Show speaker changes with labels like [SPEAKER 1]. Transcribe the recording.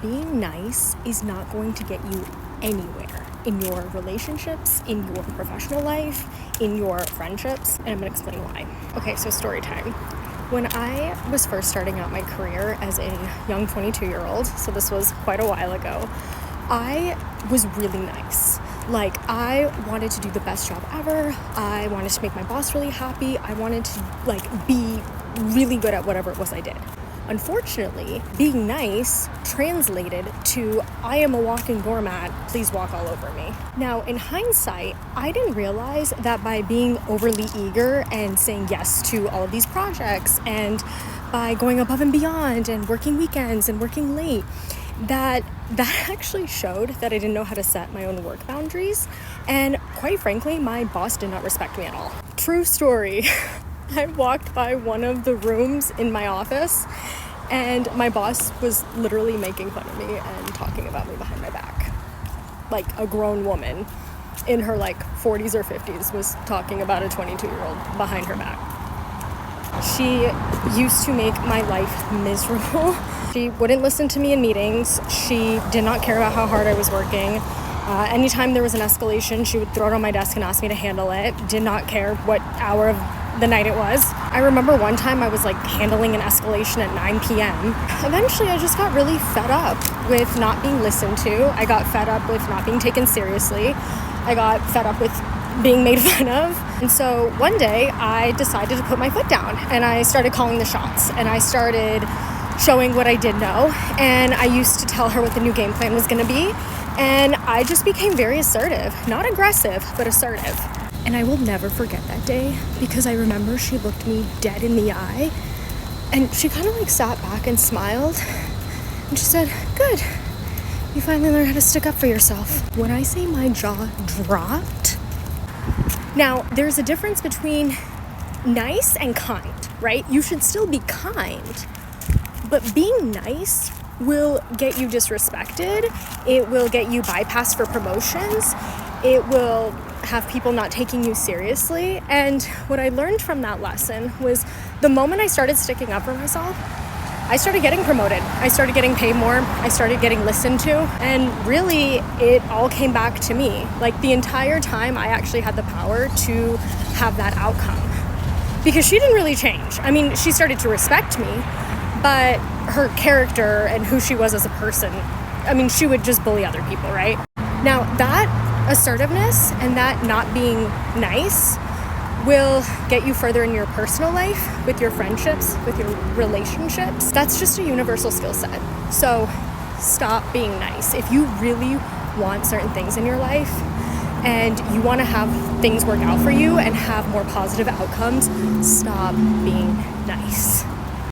[SPEAKER 1] being nice is not going to get you anywhere in your relationships, in your professional life, in your friendships, and I'm gonna explain why. Okay, so story time. When I was first starting out my career as a young 22-year-old, so this was quite a while ago, I was really nice. Like, I wanted to do the best job ever. I wanted to make my boss really happy. I wanted to, be really good at whatever it was I did. Unfortunately, being nice translated to, I am a walking doormat, please walk all over me. Now, in hindsight, I didn't realize that by being overly eager and saying yes to all of these projects, and by going above and beyond and working weekends and working late, that actually showed that I didn't know how to set my own work boundaries. And quite frankly, my boss did not respect me at all. True story. I walked by one of the rooms in my office and my boss was literally making fun of me and talking about me behind my back. Like a grown woman in her 40s or 50s was talking about a 22-year-old behind her back. She used to make my life miserable. She wouldn't listen to me in meetings. She did not care about how hard I was working. Anytime there was an escalation, she would throw it on my desk and ask me to handle it. Did not care what hour of the night it was. I remember one time I was handling an escalation at 9 p.m. Eventually I just got really fed up with not being listened to. I got fed up with not being taken seriously. I got fed up with being made fun of. And so one day I decided to put my foot down and I started calling the shots and I started showing what I did know. And I used to tell her what the new game plan was going to be. And I just became very assertive, not aggressive, but assertive. And I will never forget that day because I remember she looked me dead in the eye and she kind of sat back and smiled and she said, "Good, you finally learned how to stick up for yourself." When I say my jaw dropped, now there's a difference between nice and kind, right? You should still be kind, but being nice will get you disrespected. It will get you bypassed for promotions. It will have people not taking you seriously. And what I learned from that lesson was the moment I started sticking up for myself, I started getting promoted. I started getting paid more. I started getting listened to. And really, it all came back to me. The entire time, I actually had the power to have that outcome. Because she didn't really change. I mean, she started to respect me, but her character and who she was as a person, she would just bully other people, right? Now, that assertiveness and that not being nice will get you further in your personal life, with your friendships, with your relationships. That's just a universal skill set. So stop being nice. If you really want certain things in your life and you want to have things work out for you and have more positive outcomes, stop being nice.